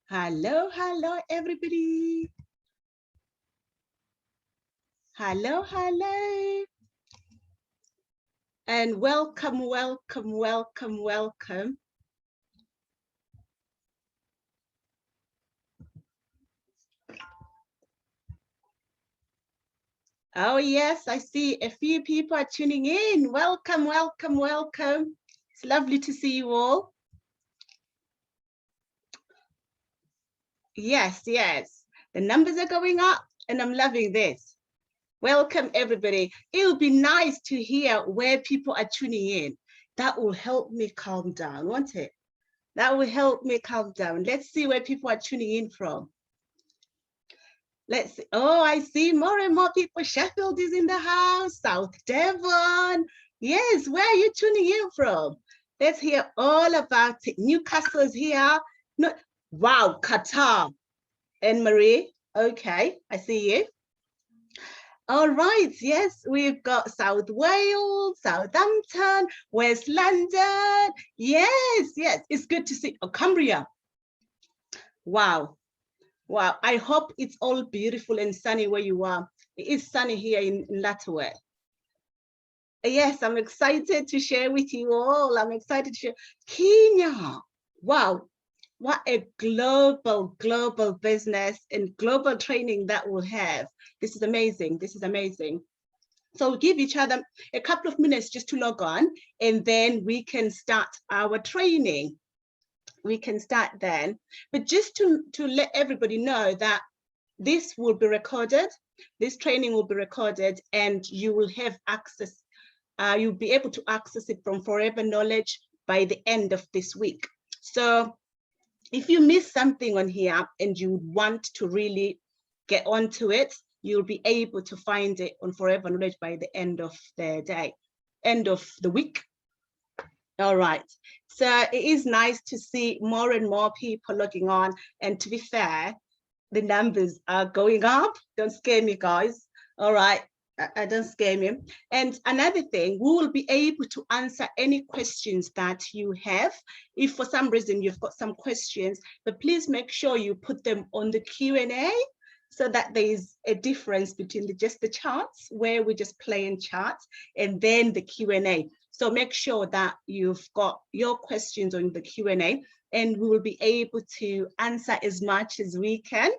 Hello, hello, everybody. Hello, hello. And welcome, welcome, welcome, welcome. Oh, yes, I see a few people are tuning in. Welcome, welcome, welcome. It's lovely to see you all. Yes, yes. The numbers are going up and I'm loving this. Welcome, everybody. It would be nice to hear where people are tuning in. That will help me calm down, won't it? That will help me calm down. Let's see where people are tuning in from. Let's see. Oh, I see more and more people. Sheffield is in the house. South Devon. Yes, where are you tuning in from? Let's hear all about it. Newcastle is here. No, wow, Qatar. And Marie. Okay, I see you. All right, yes, we've got South Wales, Southampton, West London. Yes, yes, it's good to see. Oh, Cumbria. Wow, wow, I hope it's all beautiful and sunny where you are. It is sunny here in Latway. Yes, I'm excited to share with you all. I'm excited to share. Kenya, wow, what a global business and global training that we'll have. This is amazing. This is amazing. So we'll give each other a couple of minutes just to log on, and then we can start our training. We can start then. But just to let everybody know that this will be recorded, this training will be recorded, and you will have access, you'll be able to access it from Forever Knowledge by the end of this week. So if you miss something on here and you want to really get onto it, you'll be able to find it on Forever Knowledge by the end of the day, end of the week. All right, so it is nice to see more and more people logging on, and to be fair, the numbers are going up. Don't scare me, guys. All right, I don't scare me. And another thing, we will be able to answer any questions that you have. If for some reason you've got some questions, but please make sure you put them on the Q&A, so that there is a difference between just the charts, where we just play in charts, and then the Q&A. So make sure that you've got your questions on the Q&A, and we will be able to answer as much as we can.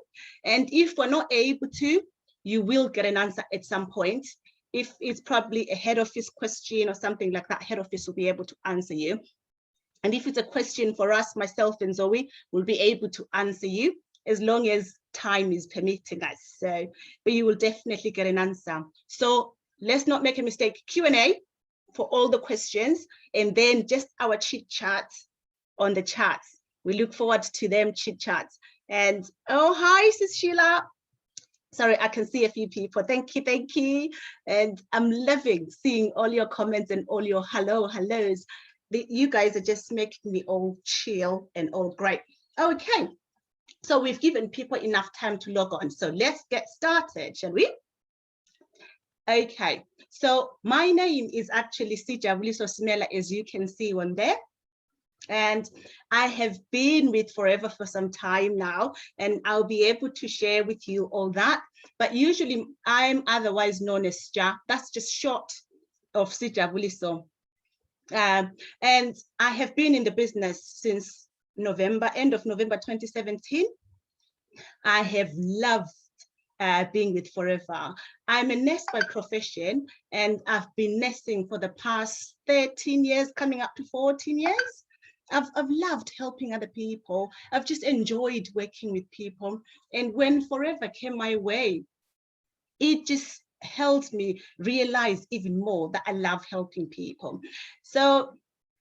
And if we're not able to, you will get an answer at some point. If it's probably a head office question or something like that, head office will be able to answer you. And if it's a question for us, myself and Zoe, we'll be able to answer you as long as time is permitting us. So, but you will definitely get an answer. So let's not make a mistake. Q&A for all the questions, and then just our chit chat on the chats. We look forward to them chit chats. And oh, hi, Sis Sheila. Sorry, I can see a few people. Thank you, thank you. And I'm loving seeing all your comments and all your hellos. You guys are just making me all chill and all great. Okay, so we've given people enough time to log on. So let's get started, shall we? Okay, so my name is actually Sija Simela, as you can see on there. And I have been with Forever for some time now, and I'll be able to share with you all that. But usually I'm otherwise known as Sija. That's just short of Sija Buliso. And I have been in the business since November, end of November 2017. I have loved being with Forever. I'm a nurse by profession, and I've been nursing for the past 13 years, coming up to 14 years. I've loved helping other people. I've just enjoyed working with people. And when Forever came my way, it just helped me realize even more that I love helping people. So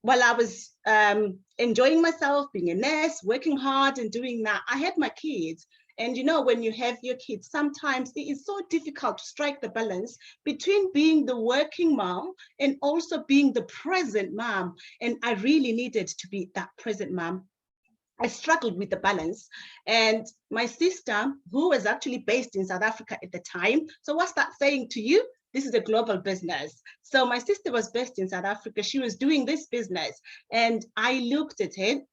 while I was enjoying myself, being a nurse, working hard and doing that, I had my kids. And you know, when you have your kids, sometimes it is so difficult to strike the balance between being the working mom and also being the present mom. And I really needed to be that present mom. I struggled with the balance. And my sister, who was actually based in South Africa at the time, so what's that saying to you? This is a global business. So my sister was based in South Africa. She was doing this business. And I looked at it,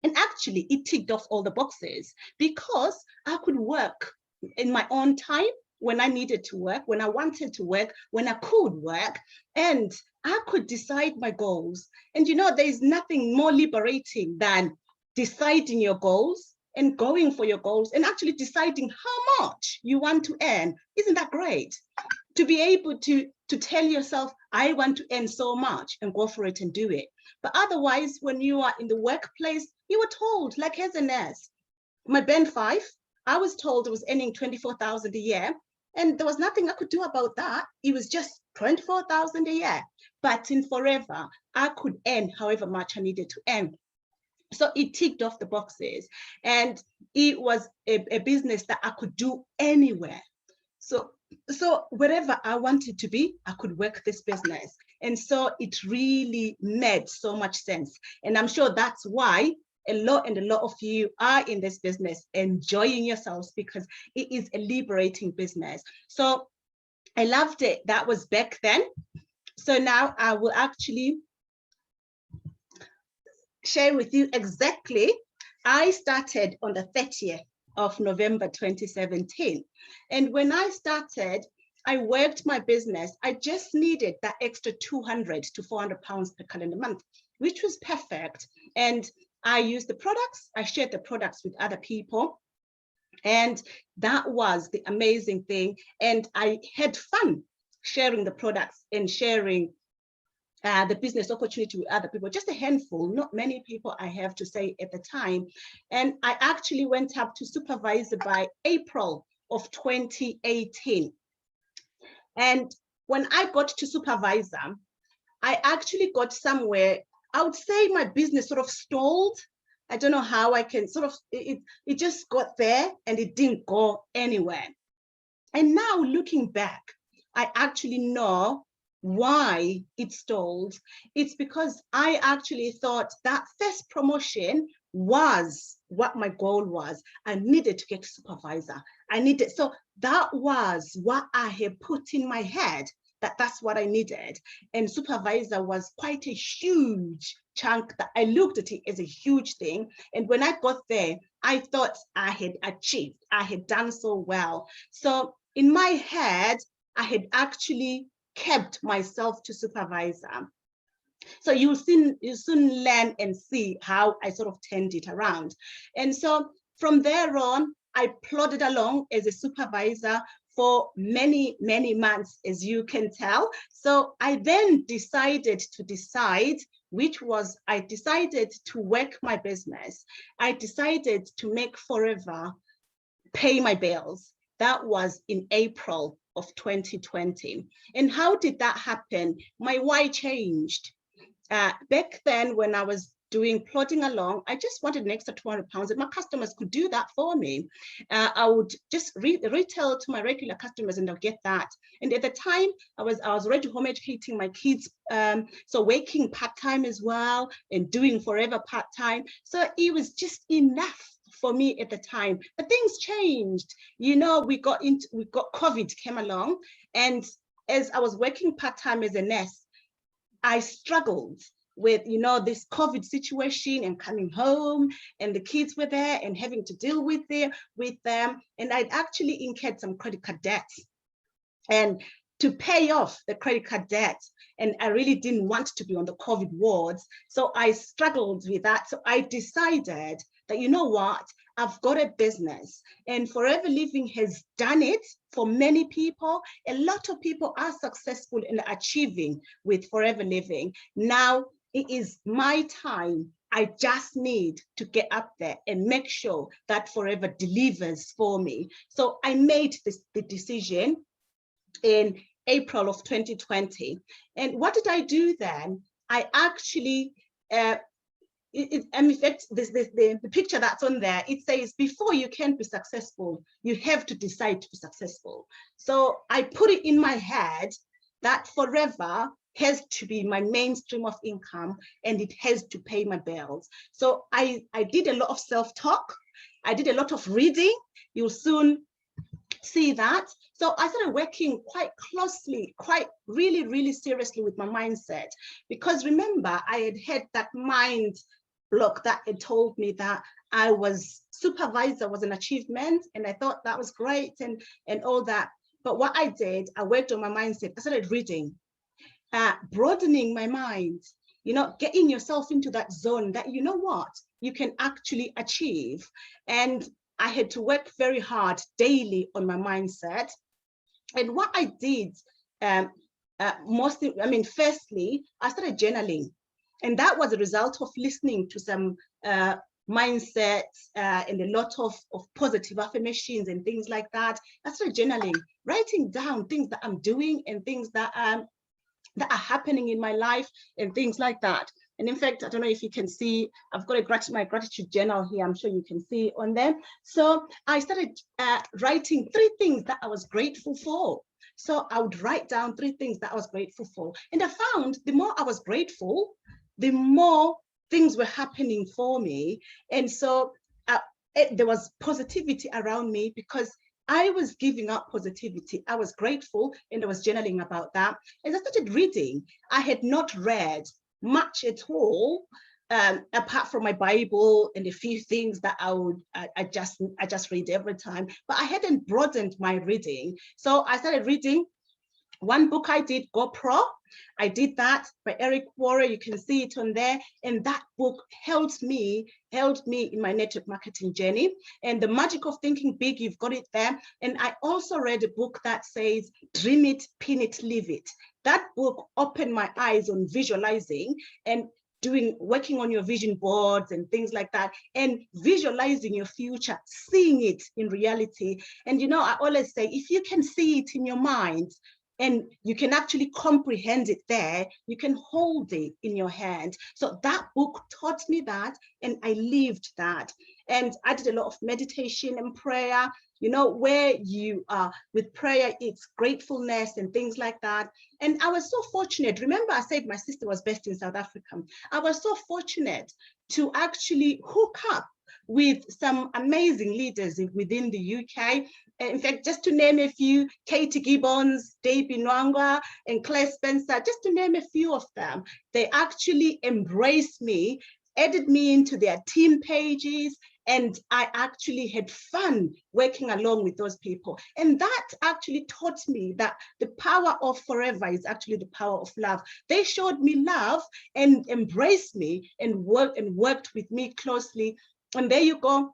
And actually, it ticked off all the boxes because I could work in my own time when I needed to work, when I wanted to work, when I could work, and I could decide my goals. And there is nothing more liberating than deciding your goals and going for your goals and actually deciding how much you want to earn. Isn't that great? To be able to tell yourself, I want to earn so much, and go for it and do it. But otherwise, when you are in the workplace, you were told, like as a nurse, my band 5, I was told I was earning 24,000 a year, and there was nothing I could do about that. It was just 24,000 a year. But in Forever, I could earn however much I needed to earn. So it ticked off the boxes, and it was a business that I could do anywhere. So wherever I wanted to be, I could work this business. And so it really made so much sense. And I'm sure that's why a lot of you are in this business, enjoying yourselves, because it is a liberating business. So I loved it. That was back then. So now I will actually share with you exactly. I started on the 30th of November 2017. And when I started, I worked my business. I just needed that extra 200 to 400 pounds per calendar month, which was perfect. And I used the products, I shared the products with other people. And that was the amazing thing. And I had fun sharing the products and sharing the business opportunity with other people, just a handful, not many people, I have to say, at the time. And I actually went up to supervisor by April of 2018. And when I got to supervisor, I actually got somewhere. I would say my business sort of stalled. I don't know how I can sort of, it just got there and it didn't go anywhere. And now looking back, I actually know why it stalled. It's because I actually thought that first promotion was what my goal was. I needed to get to supervisor. So that was what I had put in my head, that's what I needed. And supervisor was quite a huge chunk that I looked at it as a huge thing. And when I got there, I thought I had achieved, I had done so well. So in my head, I had actually kept myself to supervisor. So you soon learn and see how I sort of turned it around. And so from there on, I plodded along as a supervisor for many, many months, as you can tell. So I then decided I decided to work my business. I decided to make Forever pay my bills. That was in April of 2020. And how did that happen? My why changed. Back then, when I was plodding along, I just wanted an extra 200 pounds, and my customers could do that for me. I would just retail to my regular customers and they'll get that. And at the time, I was already home educating my kids, so working part-time as well and doing Forever part-time. So it was just enough for me at the time. But things changed. We got COVID came along, and as I was working part-time as a nurse, I struggled with, this COVID situation and coming home, and the kids were there and having to deal with them. And I'd actually incurred some credit card debts, and to pay off the credit card debt. And I really didn't want to be on the COVID wards. So I struggled with that. So I decided that, you know what, I've got a business, and Forever Living has done it for many people. A lot of people are successful in achieving with Forever Living. Now it is my time. I just need to get up there and make sure that Forever delivers for me. So I made the decision in April of 2020. And what did I do then? I actually, in fact, the picture that's on there, it says, before you can be successful, you have to decide to be successful. So I put it in my head that Forever has to be my main stream of income, and it has to pay my bills. So I did a lot of self-talk. I did a lot of reading. You'll soon see that. So I started working quite closely, really, really seriously with my mindset, because remember, I had that mind block that it told me that I was supervisor was an achievement, and I thought that was great and all that. But what I did, I worked on my mindset. I started reading, broadening my mind, getting yourself into that zone that, you know what, you can actually achieve. And I had to work very hard daily on my mindset. And what I did, firstly, I started journaling. And that was a result of listening to some mindsets and a lot of positive affirmations and things like that. I started journaling, writing down things that I'm doing and things that are happening in my life and things like that. And in fact, I don't know if you can see, I've got my gratitude journal here. I'm sure you can see on there. So I started writing 3 things that I was grateful for. So I would write down 3 things that I was grateful for. And I found the more I was grateful, the more things were happening for me. And so there was positivity around me because I was giving up positivity. I was grateful and I was journaling about that. As I started reading, I had not read much at all, apart from my Bible and a few things that I just read every time, but I hadn't broadened my reading. So I started reading. One book I did, GoPro, I did that by Eric Warrer. You can see it on there. And that book helped me in my network marketing journey. And The Magic of Thinking Big, you've got it there. And I also read a book that says, Dream It, Pin It, Live It. That book opened my eyes on visualizing and working on your vision boards and things like that, and visualizing your future, seeing it in reality. And I always say, if you can see it in your mind, and you can actually comprehend it there, you can hold it in your hand. So that book taught me that, and I lived that. And I did a lot of meditation and prayer, where you are with prayer, it's gratefulness and things like that. And I was so fortunate. Remember, I said my sister was based in South Africa. I was so fortunate to actually hook up with some amazing leaders within the UK. In fact, just to name a few, Katie Gibbons, Dave Nwangwa, and Claire Spencer, just to name a few of them, they actually embraced me, added me into their team pages, and I actually had fun working along with those people. And that actually taught me that the power of forever is actually the power of love. They showed me love and embraced me and worked with me closely. And there you go.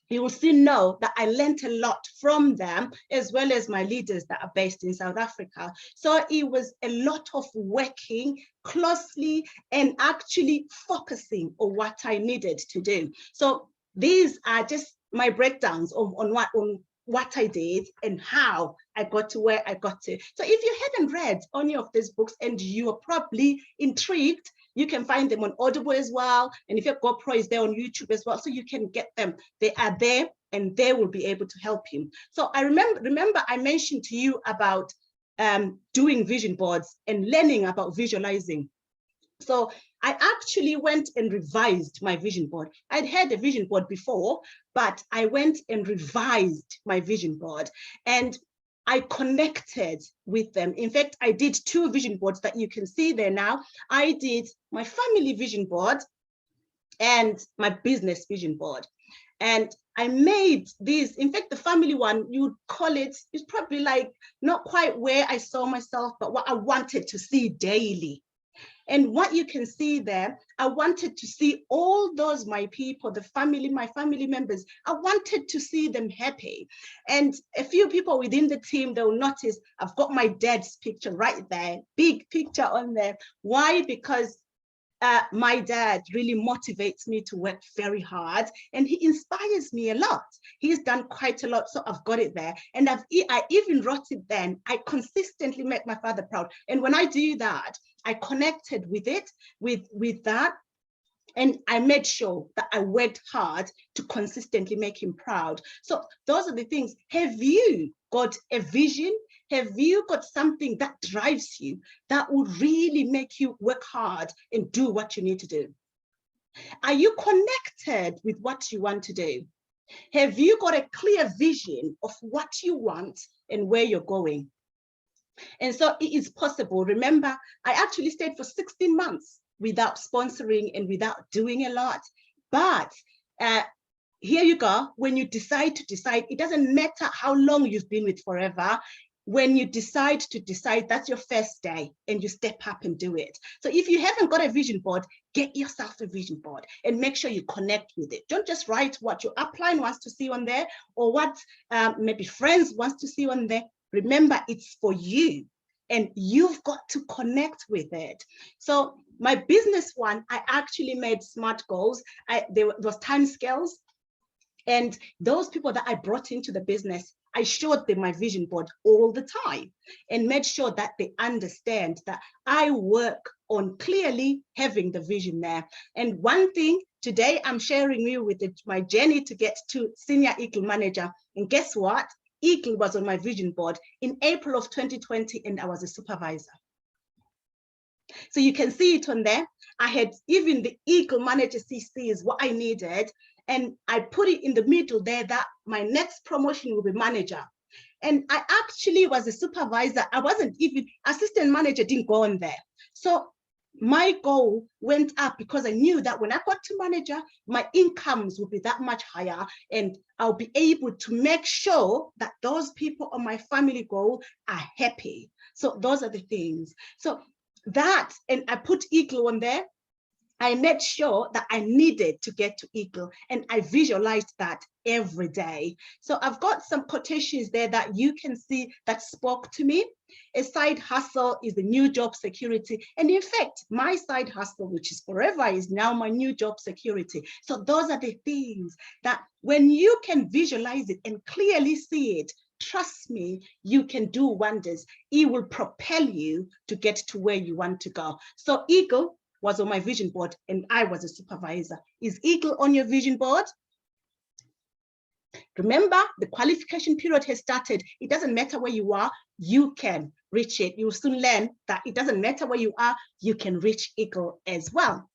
You will still know that I learned a lot from them, as well as my leaders that are based in South Africa. So it was a lot of working closely and actually focusing on what I needed to do. So these are just my breakdowns on what I did and how I got to where I got to. So if you haven't read any of these books and you are probably intrigued, you can find them on Audible as well. And if your GoPro is there on YouTube as well, so you can get them. They are there and they will be able to help you. So I remember I mentioned to you about doing vision boards and learning about visualizing. So I actually went and revised my vision board. I'd had a vision board before, but I went and revised my vision board and I connected with them. In fact, I did 2 vision boards that you can see there now. I did my family vision board and my business vision board. And I made these, in fact, the family one, you would call it, it's probably like not quite where I saw myself, but what I wanted to see daily. And what you can see there, I wanted to see all those, my people, my family members, I wanted to see them happy. And a few people within the team, they'll notice I've got my dad's picture right there, big picture on there. Why? Because my dad really motivates me to work very hard and he inspires me a lot. He's done quite a lot, so I've got it there. And I even wrote it then. I consistently make my father proud. And when I do that, I connected with it, with that. And I made sure that I worked hard to consistently make him proud. So those are the things. Have you got a vision? Have you got something that drives you, that will really make you work hard and do what you need to do? Are you connected with what you want to do? Have you got a clear vision of what you want and where you're going? And so it is possible. Remember, I actually stayed for 16 months without sponsoring and without doing a lot. But here you go. When you decide to decide, it doesn't matter how long you've been with Forever. When you decide to decide, that's your first day, and you step up and do it. So if you haven't got a vision board, get yourself a vision board and make sure you connect with it. Don't just write what your upline wants to see on there, or what maybe friends wants to see on there. Remember, it's for you, and you've got to connect with it. So my business one, I actually made SMART goals. There was time scales. And those people that I brought into the business, I showed them my vision board all the time and made sure that they understand that I work on clearly having the vision there. And one thing today, I'm sharing you with my journey to get to senior Eagle manager. And guess what? Eagle was on my vision board in April of 2020, and I was a supervisor. So you can see it on there. I had even the Eagle manager CC is what I needed. And I put it in the middle there that my next promotion will be manager. And I actually was a supervisor. I wasn't even assistant manager, didn't go on there. So my goal went up because I knew that when I got to manager, my incomes would be that much higher, and I'll be able to make sure that those people on my family goal are happy. So those are the things. So that, and I put Eagle on there. I made sure that I needed to get to Eagle, and I visualized that every day. So I've got some quotations there that you can see that spoke to me. A side hustle is the new job security. And in fact, my side hustle, which is Forever, is now my new job security. So those are the things that when you can visualize it and clearly see it, trust me, you can do wonders. It will propel you to get to where you want to go. So Eagle was on my vision board, and I was a supervisor. Is Eagle on your vision board? Remember, the qualification period has started. It doesn't matter where you are, you can reach it. You'll soon learn that it doesn't matter where you are, you can reach Eagle as well.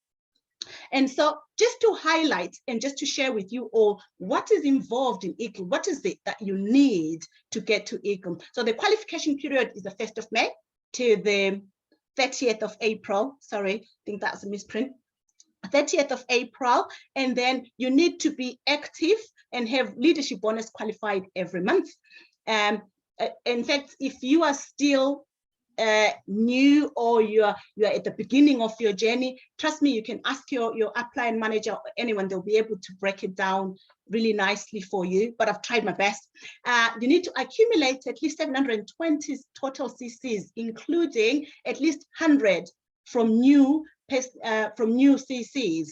And so just to highlight and just to share with you all what is involved in Eagle, what is it that you need to get to Eagle? So the qualification period is the 1st of May to the 30th of April. Sorry, I think that's a misprint. 30th of April. And then you need to be active and have leadership bonus qualified every month. In fact, if you are still new, or you're at the beginning of your journey, trust me, you can ask your upline manager or anyone. They'll be able to break it down really nicely for you, but I've tried my best. You need to accumulate at least 720 total CCs, including at least 100 from new CCs.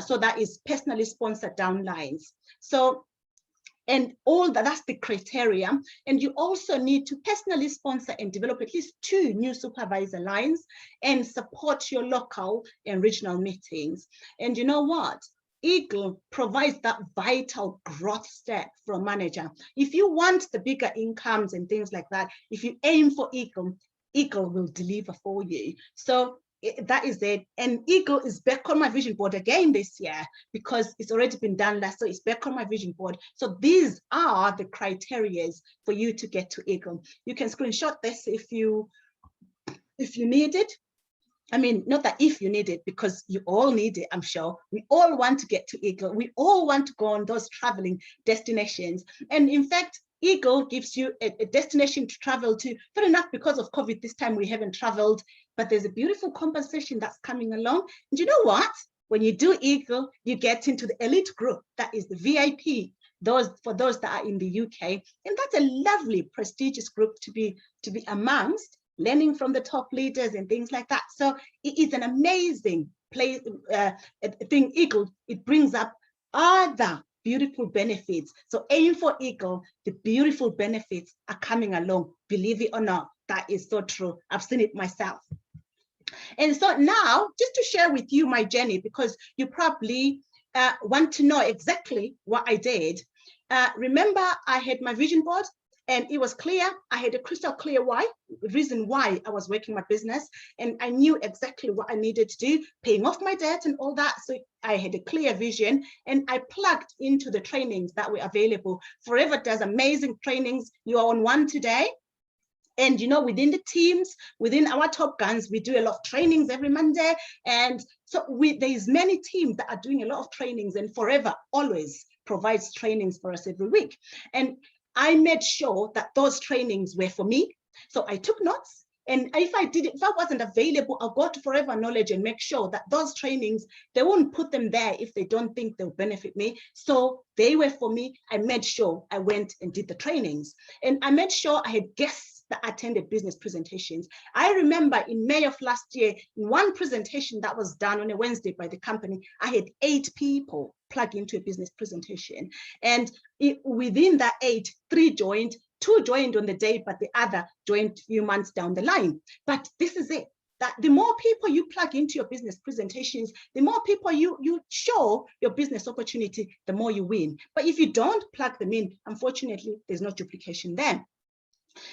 So that is personally sponsored downlines. So, and all that's the criteria. And you also need to personally sponsor and develop at least 2 new supervisor lines and support your local and regional meetings. And you know what? Eagle provides that vital growth step for a manager. If you want the bigger incomes and things like that, if you aim for Eagle, Eagle will deliver for you. So that is it. And Eagle is back on my vision board again this year because it's already been done last, so it's back on my vision board. So these are the criteria for you to get to Eagle. You can screenshot this if you need it. I mean, not that if you need it, because you all need it, I'm sure. We all want to get to Eagle. We all want to go on those traveling destinations. And in fact, Eagle gives you a destination to travel to. Fair enough, because of COVID, this time we haven't traveled, but there's a beautiful compensation that's coming along. And you know what? When you do Eagle, you get into the elite group. That is the VIP, for those that are in the UK. And that's a lovely, prestigious group to be amongst, learning from the top leaders and things like that. So it is an amazing place, thing, Eagle. It brings up other beautiful benefits. So aim for Eagle, the beautiful benefits are coming along, believe it or not. That is so true. I've seen it myself. And so now, just to share with you my journey, because you probably want to know exactly what I did. Remember, I had my vision board, and it was clear. I had a crystal clear reason why I was working my business, and I knew exactly what I needed to do, paying off my debt and all that. So I had a clear vision, and I plugged into the trainings that were available. Forever does amazing trainings. You are on one today. And, you know, within the teams, within our Top Guns, we do a lot of trainings every Monday. And so there's many teams that are doing a lot of trainings, and Forever always provides trainings for us every week. And I made sure that those trainings were for me. So I took notes. And if I wasn't available, I'll go to Forever Knowledge and make sure that those trainings, they won't put them there if they don't think they'll benefit me. So they were for me. I made sure I went and did the trainings. And I made sure I had guests that attended business presentations. I remember in May of last year, in one presentation that was done on a Wednesday by the company, I had 8 people plug into a business presentation. And within that 8, 3 joined, 2 joined on the day, but the other joined a few months down the line. But this is it, that the more people you plug into your business presentations, the more people you show your business opportunity, the more you win. But if you don't plug them in, unfortunately, there's no duplication there.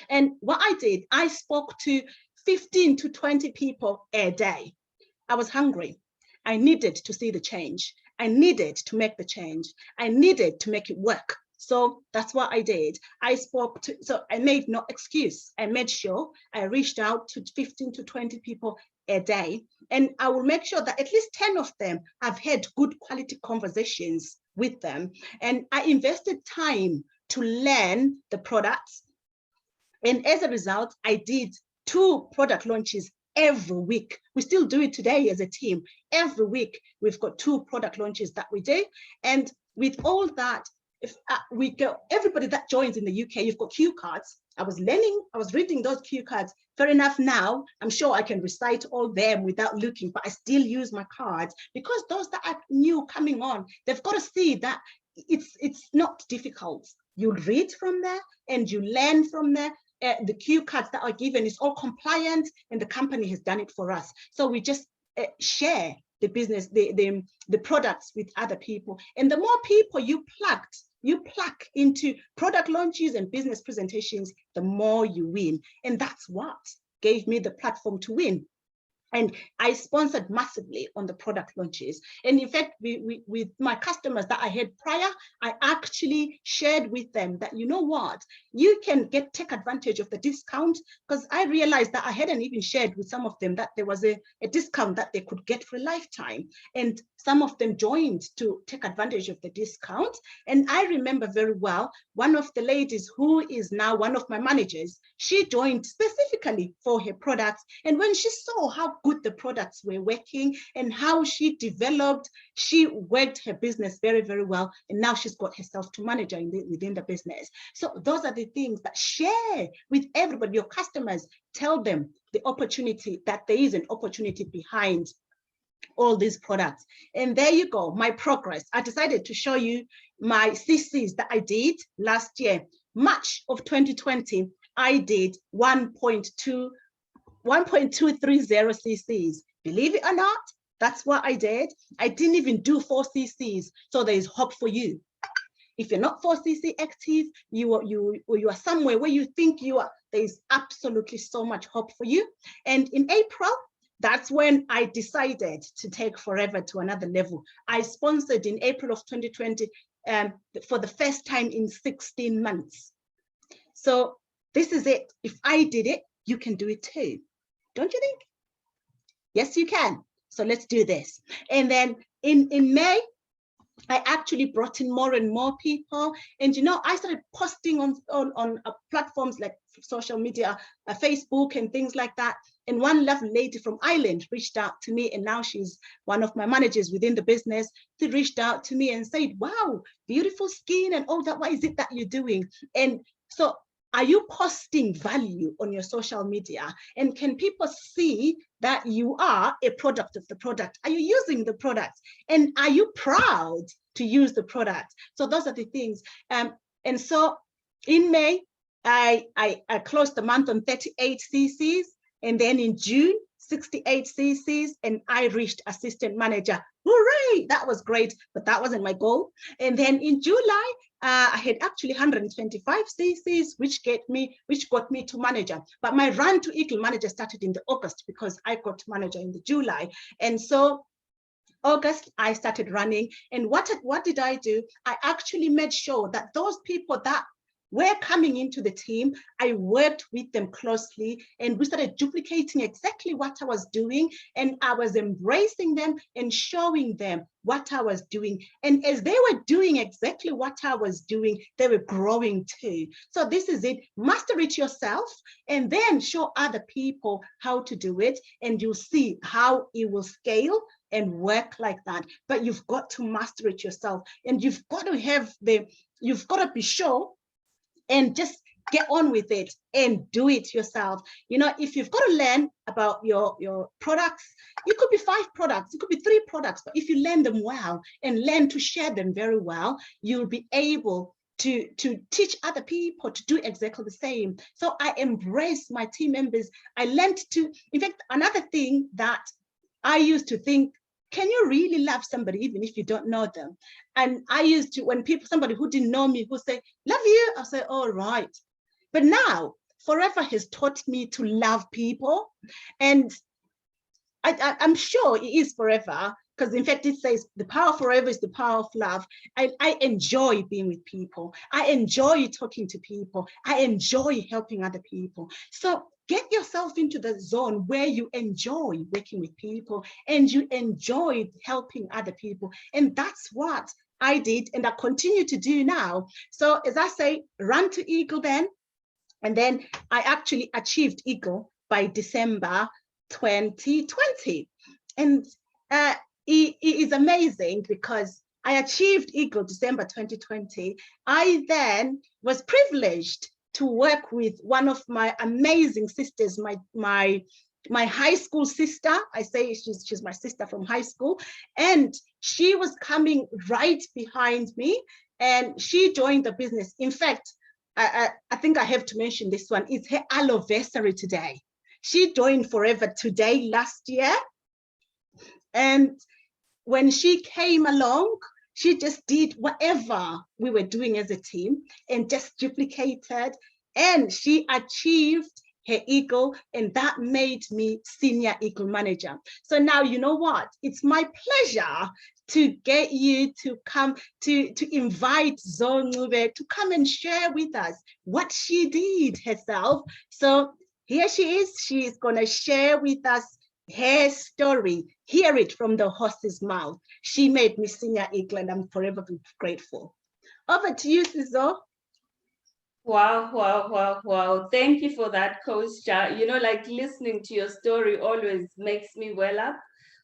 And what I did, I spoke to 15 to 20 people a day. I was hungry. I needed to see the change. I needed to make the change. I needed to make it work. So that's what I did. So I made no excuse. I made sure I reached out to 15 to 20 people a day. And I will make sure that at least 10 of them I've had good quality conversations with them. And I invested time to learn the products. And as a result, I did 2 product launches every week. We still do it today as a team. Every week, we've got 2 product launches that we do. And with all that, if we go, everybody that joins in the UK, you've got cue cards. I was reading those cue cards. Fair enough now, I'm sure I can recite all them without looking, but I still use my cards because those that are new coming on, they've got to see that it's not difficult. You read from there and you learn from there. The cue cards that are given is all compliant, and the company has done it for us. So we just share the business, the products with other people. And the more people you plug into product launches and business presentations, the more you win. And that's what gave me the platform to win. And I sponsored massively on the product launches. And in fact, with my customers that I had prior, I actually shared with them that, you know what, you can take advantage of the discount, because I realized that I hadn't even shared with some of them that there was a discount that they could get for a lifetime. And some of them joined to take advantage of the discount. And I remember very well, one of the ladies who is now one of my managers, she joined specifically for her products. And when she saw how good the products were working and how she worked her business very, very well. And now she's got herself to manager within the business. So those are the things that share with everybody, your customers. Tell them the opportunity, that there is an opportunity behind all these products. And there you go, my progress. I decided to show you my CCs that I did last year. March of 2020, I did 1.230 CCs. Believe it or not, that's what I did. I didn't even do 4 CCs. So there is hope for you. If you're not 4cc active, you are somewhere where you think you are, there is absolutely so much hope for you. And in April, that's when I decided to take Forever to another level. I sponsored in April of 2020 for the first time in 16 months. So this is it. If I did it, you can do it too. Don't you think? Yes, you can. So let's do this. And then in May, I actually brought in more and more people. And, you know, I started posting on platforms like social media, Facebook and things like that. And one lovely lady from Ireland reached out to me, and now she's one of my managers within the business. She reached out to me and said, wow, beautiful skin and all that. What is it that you're doing? And so, are you posting value on your social media? And can people see that you are a product of the product? Are you using the product? And are you proud to use the product? So those are the things. And so in May, I closed the month on 38 CCs. And then in June, 68 CCs, and I reached assistant manager. Hooray! That was great, but that wasn't my goal. And then in July, I had actually 125 CCs, which got me to manager. But my run to Eagle manager started in the August, because I got to manager in the July. And so August, I started running. And what did I do? I actually made sure that those people that were coming into the team, I worked with them closely and we started duplicating exactly what I was doing. And I was embracing them and showing them what I was doing. And as they were doing exactly what I was doing, they were growing too. So this is it. Master it yourself and then show other people how to do it. And you'll see how it will scale and work like that. But you've got to master it yourself. And you've got to be sure and just get on with it and do it yourself. You know, if you've got to learn about your products, it could be 5 products, it could be 3 products, but if you learn them well and learn to share them very well, you'll be able to teach other people to do exactly the same. So I embrace my team members. I learned to, in fact, another thing that I used to think, can you really love somebody even if you don't know them? And I used to, when somebody who didn't know me would say, love you, I'll say, all right. But now, Forever has taught me to love people. And I'm sure it is forever, because in fact it says the power of forever is the power of love. I enjoy being with people. I enjoy talking to people. I enjoy helping other people. So get yourself into the zone where you enjoy working with people and you enjoy helping other people. And that's what I did and I continue to do now. So as I say, run to Eagle then. And then I actually achieved Eagle by December 2020. And it is amazing because I achieved Eagle December 2020. I then was privileged to work with one of my amazing sisters, my high school sister. I say she's my sister from high school. And she was coming right behind me and she joined the business. In fact, I think I have to mention this one. It's her anniversary today. She joined Forever today, last year. And when she came along, she just did whatever we were doing as a team and just duplicated. And she achieved her Eagle, and that made me Senior Eagle Manager. So now, you know what? It's my pleasure to get you to come, to invite Ncube to come and share with us what she did herself. So here she is. She is going to share with us her story. Hear it from the horse's mouth. She made me Senior Eagle, and I'm forever grateful. Over to you, Sizo. Wow, wow, wow, wow. Thank you for that, Coach Sija. You know, like listening to your story always makes me well up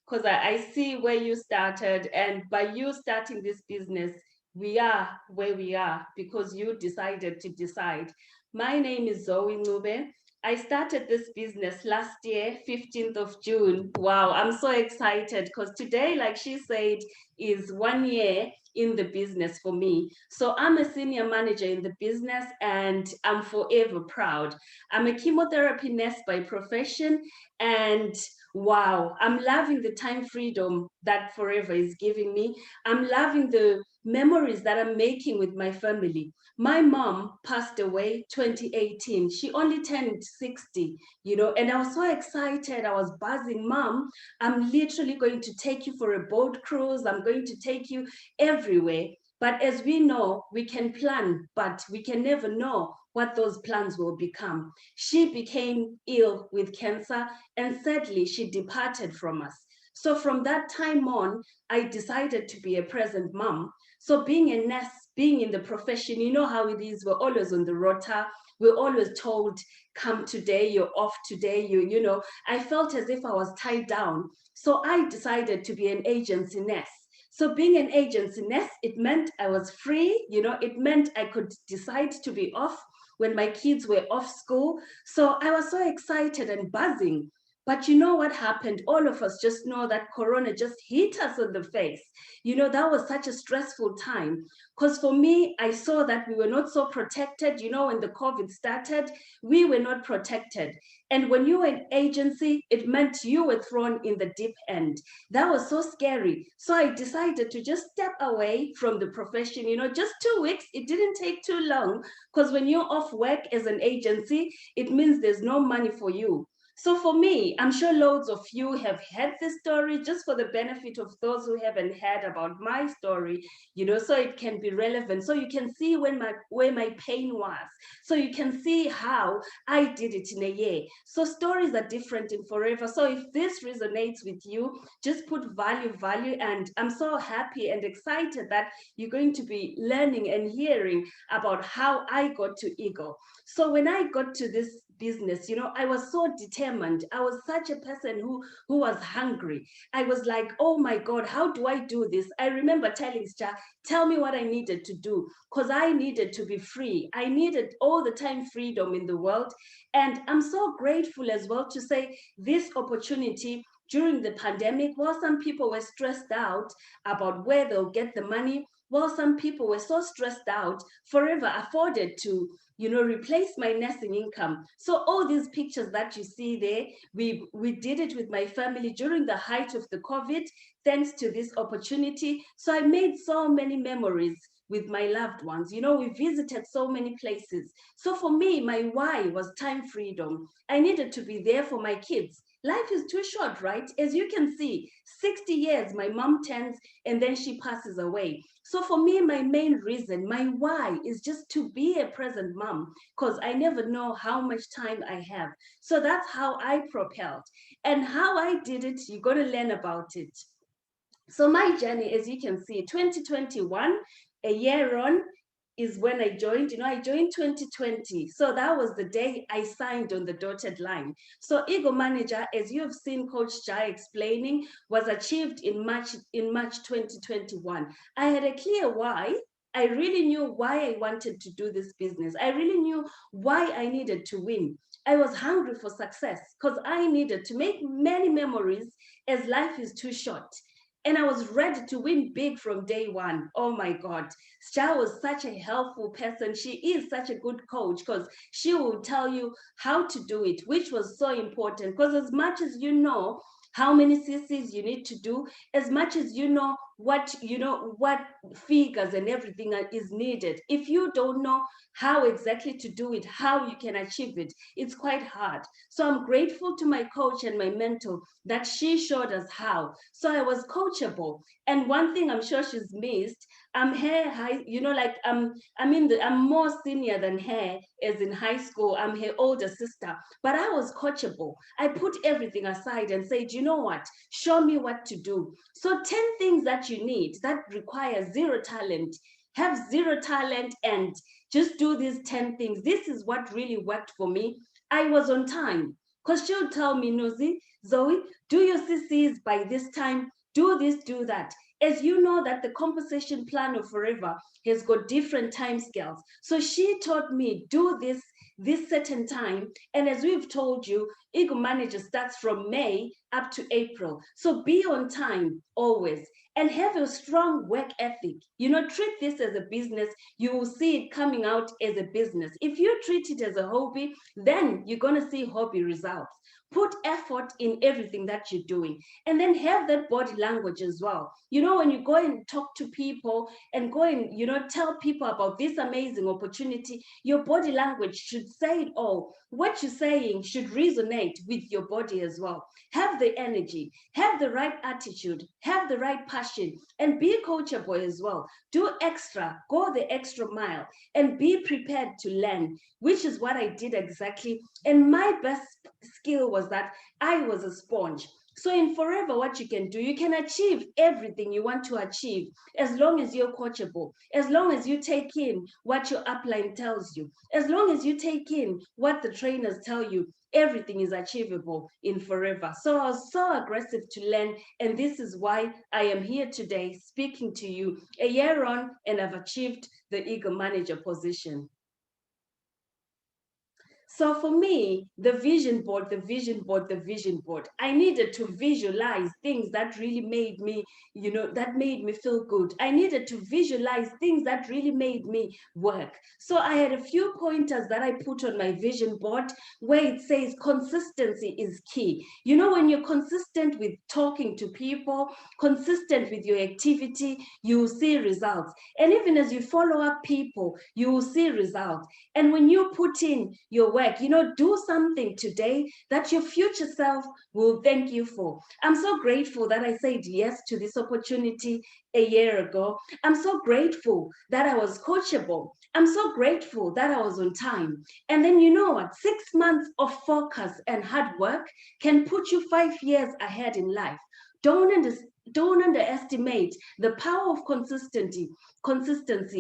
because I see where you started. And by you starting this business, we are where we are because you decided to decide. My name is Zoe Ncube. I started this business last year, 15th of June. Wow, I'm so excited because today, like she said, is 1 year in the business for me. So I'm a senior manager in the business and I'm forever proud. I'm a chemotherapy nurse by profession and wow, I'm loving the time freedom that Forever is giving me. I'm loving the memories that I'm making with my family. My mom passed away 2018. She only turned 60, you know, and I was so excited. I was buzzing, Mom, I'm literally going to take you for a boat cruise. I'm going to take you everywhere. But as we know, we can plan, but we can never know what those plans will become. She became ill with cancer, and sadly, she departed from us. So from that time on, I decided to be a present mom. So being a nurse, being in the profession, you know how it is. We're always on the rota. We're always told, come today, you're off today, you know. I felt as if I was tied down. So I decided to be an agency nurse. So being an agency nurse, it meant I was free, you know, it meant I could decide to be off when my kids were off school. So I was so excited and buzzing. But you know what happened? All of us just know that Corona just hit us on the face. You know, that was such a stressful time. Because for me, I saw that we were not so protected. You know, when the COVID started, we were not protected. And when you were an agency, it meant you were thrown in the deep end. That was so scary. So I decided to just step away from the profession, you know, just 2 weeks. It didn't take too long because when you're off work as an agency, it means there's no money for you. So for me, I'm sure loads of you have heard this story. Just for the benefit of those who haven't heard about my story, so it can be relevant. So you can see where my pain was. So you can see how I did it in a year. So stories are different in forever. So if this resonates with you, just put value, and I'm so happy and excited that you're going to be learning and hearing about how I got to Eagle. So when I got to this business, I was so determined. I was such a person who was hungry. I was like, oh my God, how do I do this? I remember telling Sija, tell me what I needed to do, because I needed to be free. I needed all the time freedom in the world. And I'm so grateful as well to say this opportunity during the pandemic, while some people were stressed out about where they'll get the money, while some people were so stressed out, forever afforded to replace my nursing income. So all these pictures that you see there, we did it with my family during the height of the COVID, thanks to this opportunity. So I made so many memories with my loved ones. We visited so many places. So for me, my why was time freedom. I needed to be there for my kids. Life is too short, right? As you can see, 60 years, my mom turns and then she passes away. So for me, my main reason, my why is just to be a present mom, because I never know how much time I have. So that's how I propelled. And how I did it, you're going to learn about it. So my journey, as you can see, 2021, a year on, is when I joined. I joined 2020. So that was the day I signed on the dotted line. So Ego Manager, as you have seen Coach Jai explaining, was achieved in March 2021. I had a clear why. I really knew why I wanted to do this business. I really knew why I needed to win. I was hungry for success because I needed to make many memories, as life is too short. And I was ready to win big from day one. Oh my God. Sija was such a helpful person. She is such a good coach because she will tell you how to do it, which was so important. Because as much as you know how many CCs you need to do, as much as what figures and everything is needed, if you don't know how exactly to do it, how you can achieve it, it's quite hard. So I'm grateful to my coach and my mentor that she showed us how. So I was coachable. And one thing I'm sure she's missed, I'm her high, like I'm more senior than her, as in high school. I'm her older sister, but I was coachable. I put everything aside and said, you know what? Show me what to do. So 10 things that you need that require zero talent. Have zero talent and just do these 10 things. This is what really worked for me. I was on time because she'll tell me, Nozi, Zoe, do your CCs by this time, do this, do that. As you know that the compensation plan of Forever has got different time scales. So she taught me, do this certain time. And as we've told you, Eagle Manager starts from May up to April. So be on time always and have a strong work ethic. Treat this as a business. You will see it coming out as a business. If you treat it as a hobby, then you're going to see hobby results. Put effort in everything that you're doing, and then have that body language as well. When you go and talk to people and go and tell people about this amazing opportunity, your body language should say it all. What you're saying should resonate with your body as well. Have the energy, have the right attitude, have the right passion, and be coachable as well. Do extra, go the extra mile, and be prepared to learn, which is what I did exactly. And my best skill was that I was a sponge. So in Forever, what you can do, you can achieve everything you want to achieve as long as you're coachable, as long as you take in what your upline tells you, as long as you take in what the trainers tell you. Everything is achievable in Forever. So I was so aggressive to learn, and this is why I am here today speaking to you a year on, and I've achieved the Eagle Manager position. So for me, the vision board, I needed to visualize things that really made me, that made me feel good. I needed to visualize things that really made me work. So I had a few pointers that I put on my vision board where it says consistency is key. When you're consistent with talking to people, consistent with your activity, you will see results. And even as you follow up people, you will see results. And when you put in your work work. Do something today that your future self will thank you for. I'm so grateful that I said yes to this opportunity a year ago. I'm so grateful that I was coachable. I'm so grateful that I was on time. And then you know what? 6 months of focus and hard work can put you 5 years ahead in life. Don't underestimate the power of consistency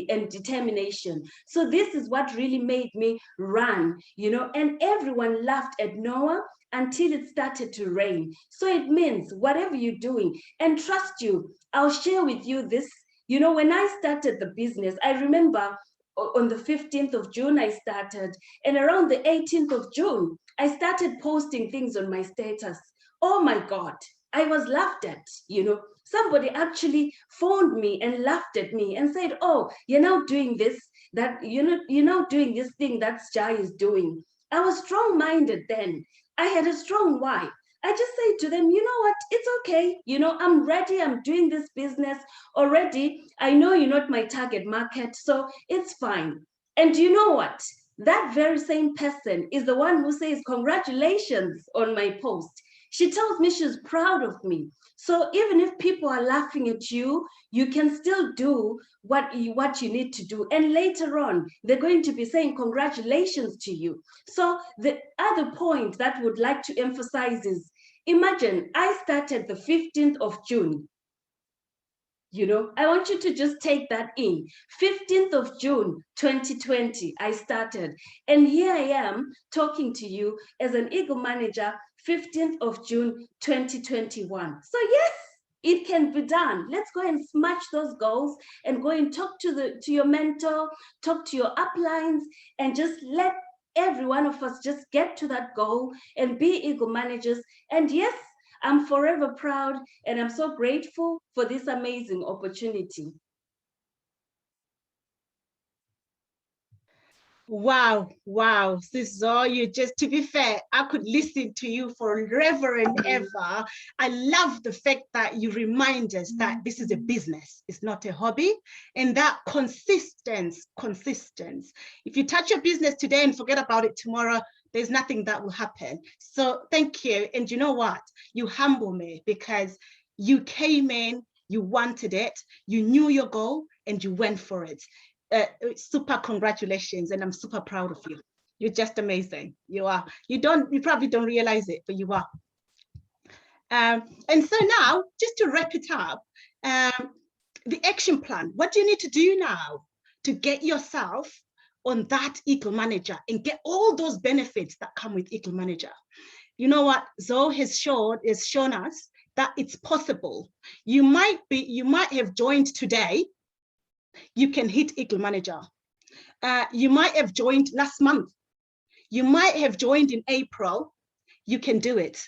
and determination. So this is what really made me run, and everyone laughed at Noah until it started to rain. So it means whatever you're doing, and trust you, I'll share with you this. When I started the business, I remember on the 15th of June, I started, and around the 18th of June, I started posting things on my status. Oh my God, I was laughed at, Somebody actually phoned me and laughed at me and said, oh, you're now doing this, you're now doing this thing that Sija is doing. I was strong-minded then. I had a strong why. I just say to them, you know what, it's okay. I'm ready. I'm doing this business already. I know you're not my target market, so it's fine. And you know what? That very same person is the one who says, congratulations on my post. She tells me she's proud of me. So even if people are laughing at you, you can still do what you need to do. And later on, they're going to be saying congratulations to you. So the other point that I would like to emphasize is, imagine I started the 15th of June. I want you to just take that in. 15th of June, 2020, I started. And here I am talking to you as an Eagle manager, 15th of June, 2021. So yes, it can be done. Let's go and smash those goals and go and talk to your mentor, talk to your uplines, and just let every one of us just get to that goal and be Eagle managers. And yes, I'm forever proud and I'm so grateful for this amazing opportunity. Wow, wow, Sizo, to be fair, I could listen to you forever and ever. I love the fact that you remind us that this is a business, it's not a hobby, and that consistence. If you touch your business today and forget about it tomorrow, there's nothing that will happen. So thank you. And you know what? You humble me because you came in, you wanted it, you knew your goal, and you went for it. Super congratulations, and I'm super proud of you. You're just amazing. You are. You probably don't realize it, but you are. And so now, just to wrap it up, the action plan. What do you need to do now to get yourself on that Eagle Manager and get all those benefits that come with Eagle Manager? You know what Zoe has shown us that it's possible. You might have joined today. You can hit Eagle Manager. You might have joined last month. You might have joined in April. You can do it.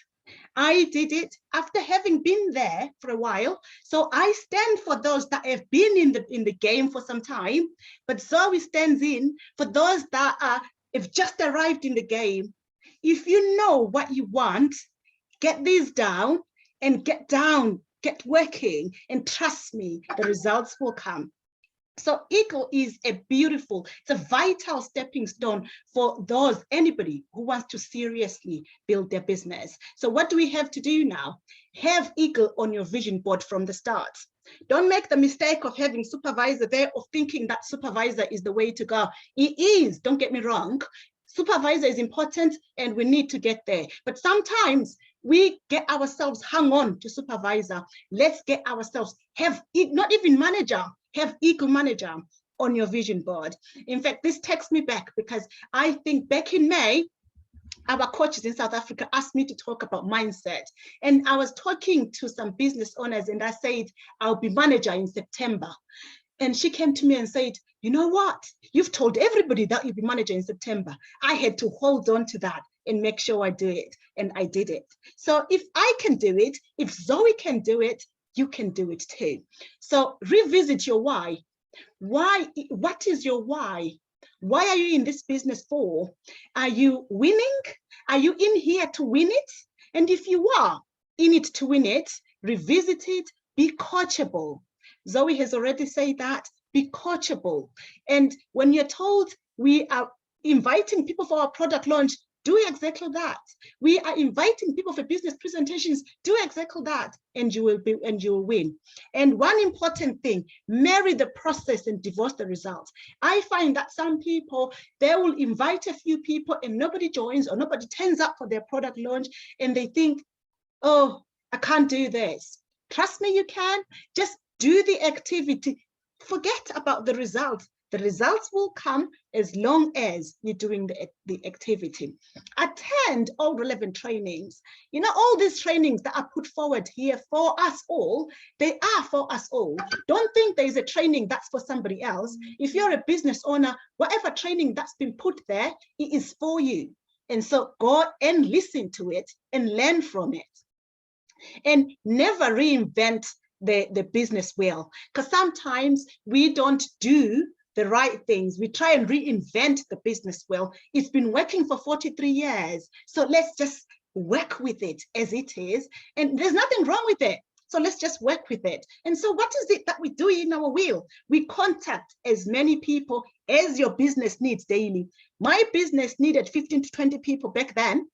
I did it after having been there for a while. So I stand for those that have been in the game for some time, but Zoe stands in for those that have just arrived in the game. If you know what you want, get these down and get working, and trust me, the results will come. So Eagle is it's a vital stepping stone for anybody who wants to seriously build their business. So what do we have to do now? Have Eagle on your vision board from the start. Don't make the mistake of having supervisor there, of thinking that supervisor is the way to go. It is, don't get me wrong. Supervisor is important and we need to get there. But sometimes we get ourselves hung on to supervisor. Let's get ourselves, not even manager, have Eagle Manager on your vision board. In fact, this takes me back because I think back in May, our coaches in South Africa asked me to talk about mindset. And I was talking to some business owners and I said, I'll be manager in September. And she came to me and said, you know what? You've told everybody that you'll be manager in September. I had to hold on to that and make sure I do it. And I did it. So if I can do it, if Zoe can do it, you can do it too. So revisit your why. What is your why? Why are you in this business for? Are you winning? Are you in here to win it? And if you are in it to win it, revisit it, be coachable. Zoe has already said that, be coachable. And when you're told we are inviting people for our product launch, do exactly that. We are inviting people for business presentations, do exactly that, and you will win. And one important thing, marry the process and divorce the results. I find that some people, they will invite a few people and nobody joins or nobody turns up for their product launch, and they think, oh, I can't do this. Trust me, you can. Just do the activity. Forget about the results. The results will come as long as you're doing the activity. Attend all relevant trainings. You know, all these trainings that are put forward here for us all, they are for us all. Don't think there is a training that's for somebody else. If you're a business owner, whatever training that's been put there, it is for you. And so go and listen to it and learn from it. And never reinvent the business wheel, because sometimes we don't do the right things. We try and reinvent the business wheel. It's been working for 43 years. So let's just work with it as it is. And there's nothing wrong with it. So let's just work with it. And so what is it that we do in our wheel? We contact as many people as your business needs daily. My business needed 15 to 20 people back then.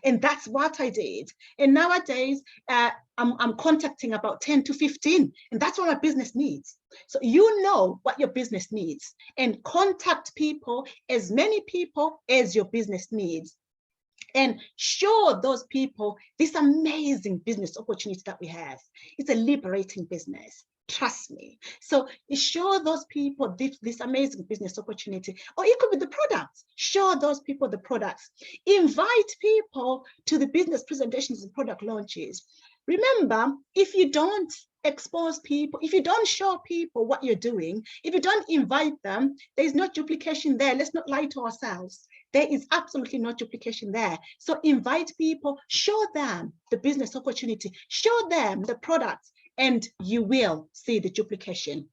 And that's what I did. And nowadays, I'm contacting about 10 to 15, and that's what my business needs. So you know what your business needs, and contact people, as many people as your business needs. And show those people this amazing business opportunity that we have. It's a liberating business. Trust me. So show those people this amazing business opportunity, or it could be the products. Show those people the products. Invite people to the business presentations and product launches. Remember, if you don't expose people, if you don't show people what you're doing, if you don't invite them, there's no duplication there. Let's not lie to ourselves. There is absolutely no duplication there. So invite people, show them the business opportunity, show them the products, and you will see the duplication.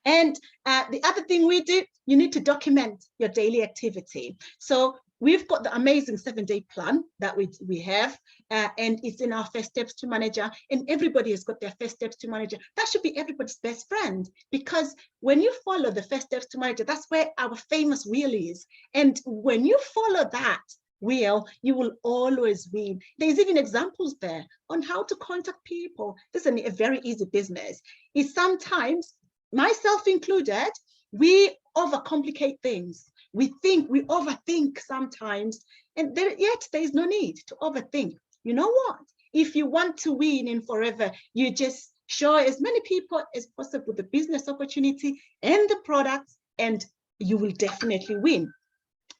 And the other thing we do, you need to document your daily activity. So we've got the amazing 7-day plan that we have, and it's in our first steps to manager, and everybody has got their first steps to manager. That should be everybody's best friend, because when you follow the first steps to manager, that's where our famous wheel is. And when you follow that wheel, you will always win. There's even examples there on how to contact people. This is a very easy business. It's sometimes, myself included, we overcomplicate things. We overthink sometimes, and yet there is no need to overthink. You know what? If you want to win in forever, you just show as many people as possible the business opportunity and the products, and you will definitely win.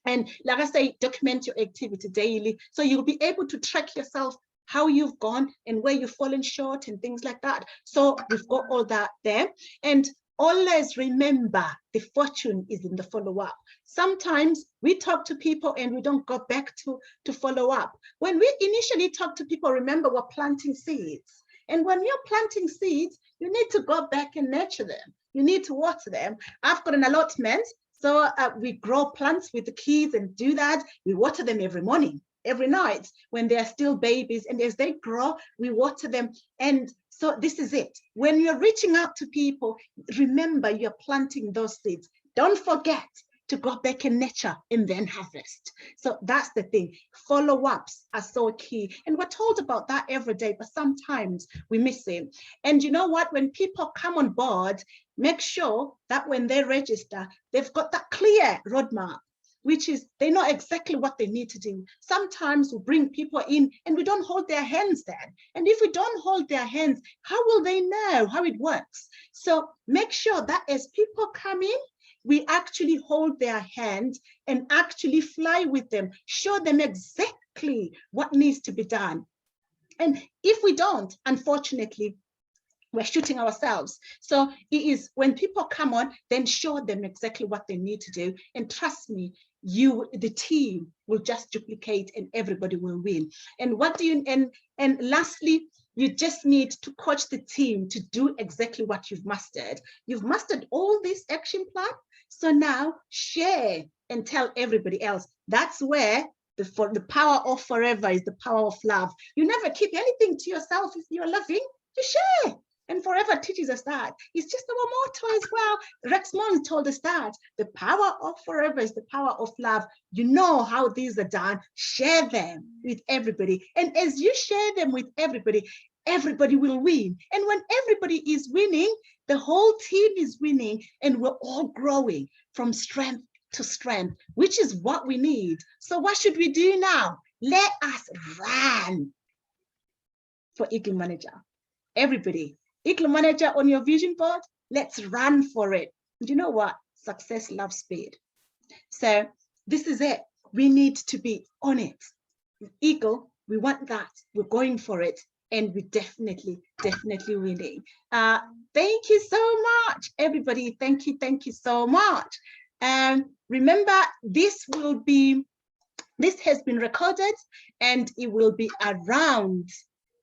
And like I say, document your activity daily, so you'll be able to track yourself, how you've gone and where you've fallen short and things like that. So we've got all that there. And always remember, the fortune is in the follow-up. Sometimes we talk to people and we don't go back to follow up. When we initially talk to people, remember, we're planting seeds. And when you're planting seeds, you need to go back and nurture them. You need to water them. I've got an allotment. So we grow plants with the kids and do that. We water them every morning, every night when they are still babies. And as they grow, we water them. And so this is it. When you're reaching out to people, remember you're planting those seeds. Don't forget to go back and nurture and then harvest. So that's the thing. Follow-ups are so key. And we're told about that every day, but sometimes we miss it. And you know what? When people come on board, make sure that when they register, they've got that clear roadmap, which is they know exactly what they need to do. Sometimes we bring people in and we don't hold their hands then. And if we don't hold their hands, how will they know how it works? So make sure that as people come in, we actually hold their hand and actually fly with them, show them exactly what needs to be done. And if we don't, unfortunately, we're shooting ourselves. So it is when people come on, then show them exactly what they need to do. And trust me, the team will just duplicate and everybody will win. And what do you, and lastly, you just need to coach the team to do exactly what you've mastered. You've mastered all this action plan. So now share and tell everybody else. That's where the power of forever is the power of love. You never keep anything to yourself. If you're loving, you share. And forever teaches us that. It's just our motto as well. Rex Mon told us that the power of forever is the power of love. You know how these are done. Share them with everybody. And as you share them with everybody, everybody will win. And when everybody is winning, the whole team is winning, and we're all growing from strength to strength, which is what we need. So what should we do now? Let us run for Eagle Manager. Everybody, Eagle Manager on your vision board, let's run for it. You know what? Success loves speed. So this is it. We need to be on it. Eagle, we want that. We're going for it. And we definitely winning. Thank you so much, everybody. Thank you so much. Remember, this has been recorded, and it will be around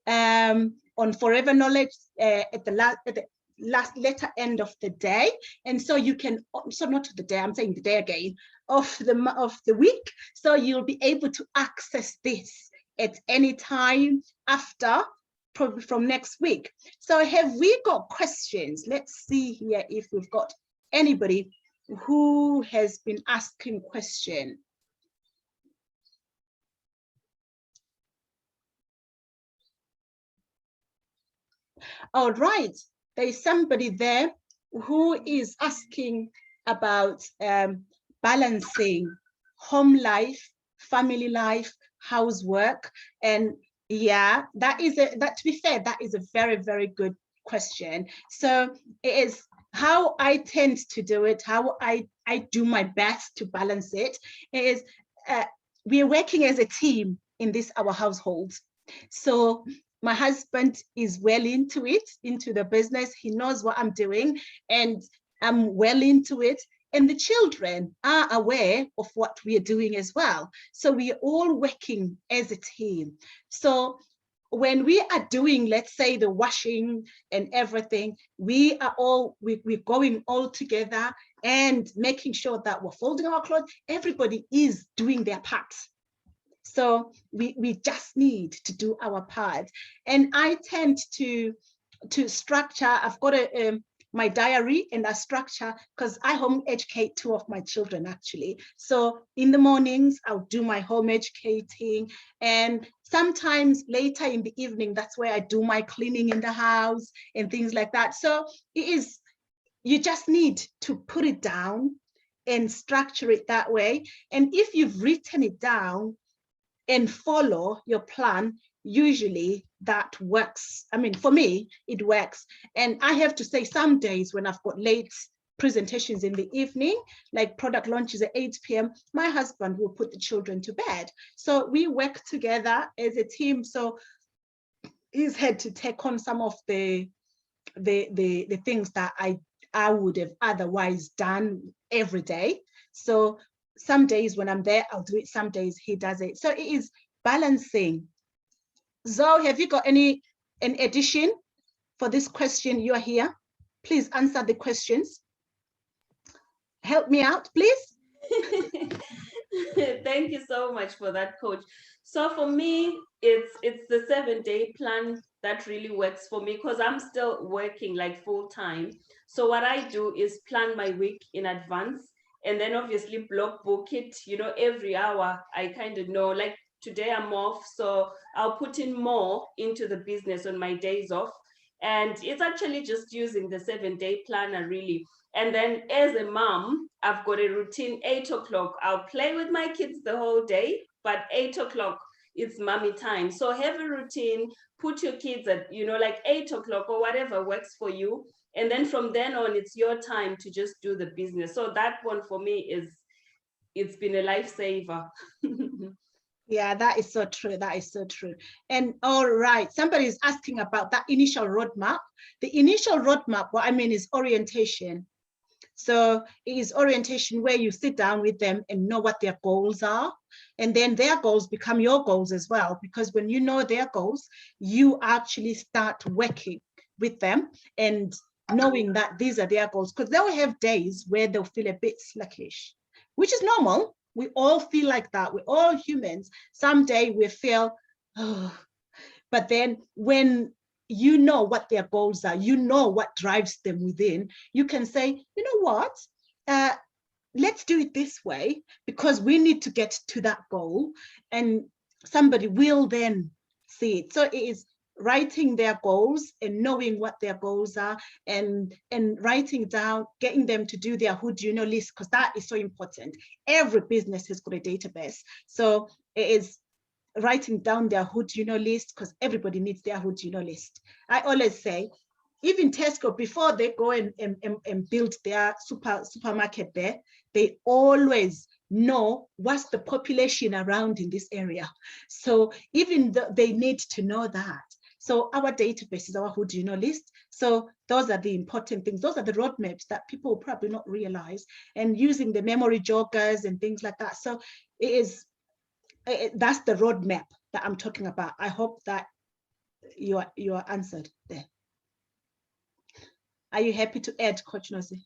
on Forever Knowledge at the last letter end of the day. And so you can, so not the day, I'm saying the day again, of the week. So you'll be able to access this at any time after, probably from next week. So have we got questions? Let's see here if we've got anybody who has been asking question. All right, there is somebody there who is asking about balancing home life, family life, housework. And yeah, that to be fair, that is a very good question. So it is how I tend to do it, how I do my best to balance it, is we are working as a team in our household. So my husband is well into the business. He knows what I'm doing, and I'm well into it. And the children are aware of what we are doing as well. So we are all working as a team. So when we are doing, let's say, the washing and everything, we're going all together and making sure that we're folding our clothes. Everybody is doing their part. So we just need to do our part. And I tend to structure. I've got my diary, and I structure, because I home educate 2 of my children actually. So in the mornings, I'll do my home educating, and sometimes later in the evening, that's where I do my cleaning in the house and things like that. So you just need to put it down and structure it that way. And if you've written it down and follow your plan, usually that works. I mean, for me, it works. And I have to say, some days when I've got late presentations in the evening, like product launches at 8 p.m., my husband will put the children to bed. So we work together as a team. So he's had to take on some of the things that I would have otherwise done every day. So some days when I'm there, I'll do it. Some days he does it. So it is balancing. Zoe, have you got an addition for this question? You are here. Please answer the questions. Help me out, please. Thank you so much for that, Coach. So for me, it's the 7-day plan that really works for me, because I'm still working like full time. So what I do is plan my week in advance, and then obviously block book it, every hour. I kind of know, like today I'm off, so I'll put in more into the business on my days off. And it's actually just using the 7-day planner really. And then as a mom, I've got a routine. 8 o'clock, I'll play with my kids the whole day, but 8 o'clock, it's mommy time. So have a routine, put your kids at, like 8 o'clock or whatever works for you. And then from then on, it's your time to just do the business. So that one for me it's been a lifesaver. Yeah, that is so true. That is so true. And all right, somebody is asking about that initial roadmap. The initial roadmap, what I mean is orientation. So it is orientation where you sit down with them and know what their goals are. And then their goals become your goals as well, because when you know their goals, you actually start working with them and knowing that these are their goals, because they'll have days where they'll feel a bit sluggish, which is normal. We all feel like that. We're all humans. Someday we feel, oh. But then when you know what their goals are, you know what drives them within, you can say, you know what, let's do it this way because we need to get to that goal, and somebody will then see it. So it is writing their goals and knowing what their goals are, and writing down, getting them to do their who do you know list, because that is so important. Every business has got a database, so it is writing down their who do you know list, because everybody needs their who do you know list. I always say, even Tesco, before they go and build their supermarket there, they always know what's the population around in this area. So even they need to know that. So our database is our who do you know list. So those are the important things. Those are the roadmaps that people will probably not realize, and using the memory joggers and things like that. So that's the roadmap that I'm talking about. I hope that you are answered there. Are you happy to add, Coach Nosi?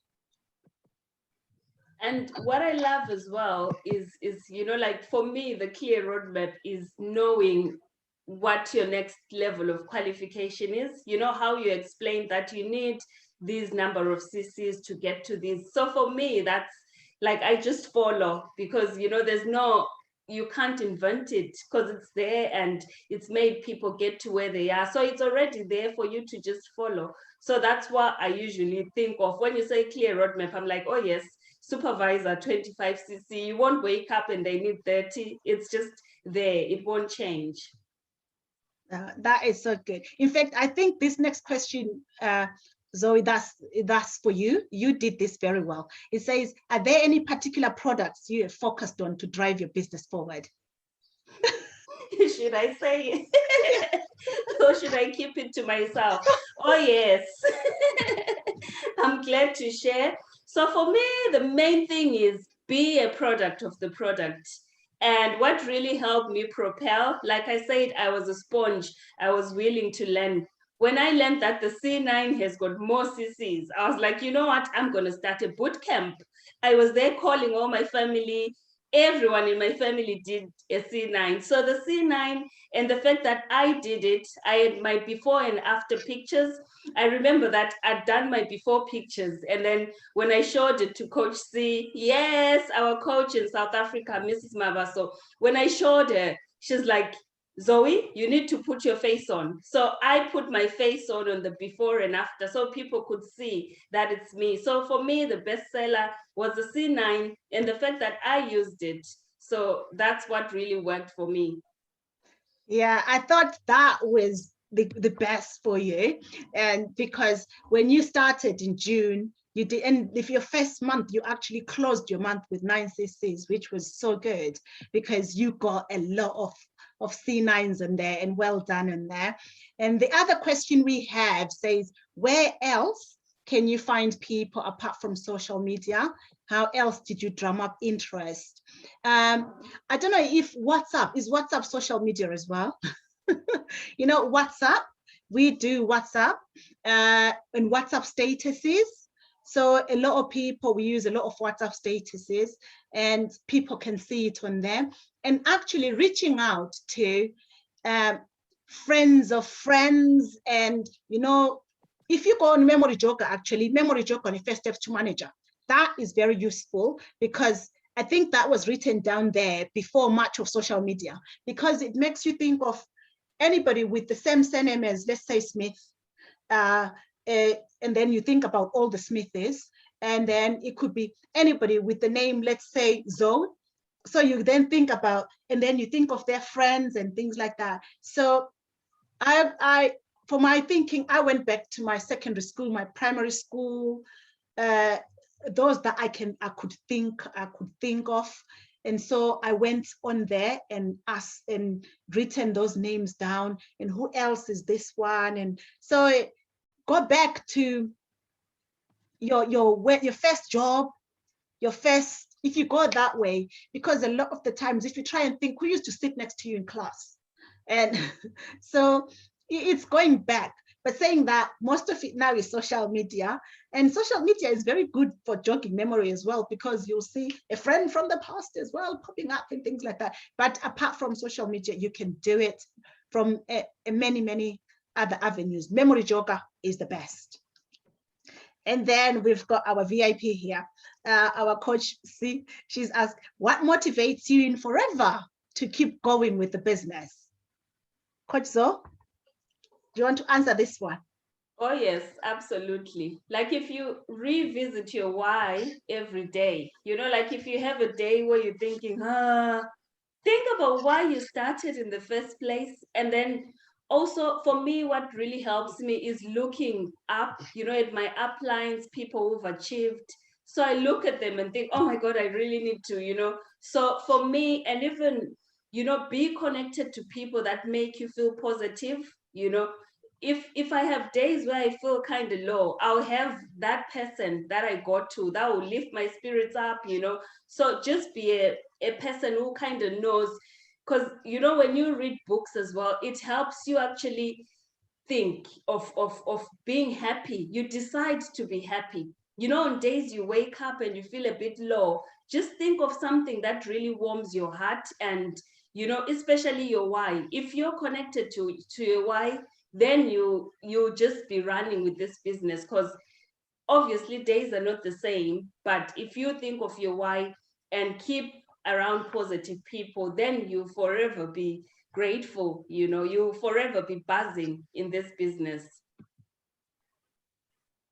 And what I love as well is like for me, the clear roadmap is knowing what your next level of qualification is. You know how you explained that you need these number of CCs to get to this. So for me, that's like, I just follow, because there's no, you can't invent it, because it's there and it's made people get to where they are. So it's already there for you to just follow. So that's what I usually think of when you say clear roadmap. I'm like, oh yes, supervisor 25cc, you won't wake up and they need 30. It's just there, it won't change. That is so good. In fact, I think this next question, Zoe, that's for you. You did this very well. It says, are there any particular products you have focused on to drive your business forward? Should I say it? Or should I keep it to myself? Oh yes. I'm glad to share. So for me, the main thing is be a product of the product. And what really helped me propel, like I said, I was a sponge. I was willing to learn. When I learned that the C9 has got more CCs, I was like, you know what? I'm going to start a boot camp. I was there calling all my family. Everyone in my family did a C9. So the C9, and the fact that I did it, I had my before and after pictures. I remember that I'd done my before pictures, and then when I showed it to Coach C, yes, our coach in South Africa, Mrs. Mabaso, when I showed her, she's like, Zoe, you need to put your face on. So I put my face on the before and after, so people could see that it's me. So for me, the bestseller was the C9 and the fact that I used it. So that's what really worked for me. Yeah, I thought that was the best for you. And because when you started in June, you did, and if your first month, you actually closed your month with 9 CCs, which was so good because you got a lot of C9s in there, and well done in there. And the other question we have says, where else can you find people apart from social media? How else did you drum up interest? I don't know if WhatsApp social media as well. WhatsApp, we do WhatsApp and WhatsApp statuses. So a lot of people, we use a lot of WhatsApp statuses, and people can see it on there. And actually reaching out to friends of friends, and if you go on Memory Joker, actually Memory Joker on the first F2 manager, that is very useful, because I think that was written down there before much of social media, because it makes you think of anybody with the same surname as, let's say, Smith, and then you think about all the Smiths, and then it could be anybody with the name, let's say, Zoe. So you then think about, and then you think of their friends and things like that. So I for my thinking, I went back to my secondary school, my primary school, those that I could think of. And so I went on there and asked and written those names down, and who else is this one? And so go back to your first job, if you go that way, because a lot of the times, if you try and think who used to sit next to you in class, and so it's going back. But saying that, most of it now is social media, and social media is very good for jogging memory as well, because you'll see a friend from the past as well popping up and things like that. But apart from social media, you can do it from many other avenues. Memory jogger is the best. And then we've got our VIP here, our coach. See, she's asked, what motivates you in forever to keep going with the business? Coach Zo, do you want to answer this one? Oh, yes, absolutely. Like if you revisit your why every day, you know, like if you have a day where you're thinking, think about why you started in the first place. And then also for me, what really helps me is looking up, you know, at my uplines, people who've achieved. So I look at them and think, oh my God, I really need to, you know. So for me, and even, you know, be connected to people that make you feel positive, you know. If I have days where I feel kind of low, I'll have that person that I got to that will lift my spirits up, you know. So just be a person who kind of knows, because you know when you read books as well, it helps you actually think of being happy. You decide to be happy, you know. On days you wake up and you feel a bit low, just think of something that really warms your heart. And you know, especially your why. If you're connected to your why, then you just be running with this business, because obviously days are not the same. But if you think of your why and keep around positive people, then you forever be grateful, you know, you forever be buzzing in this business.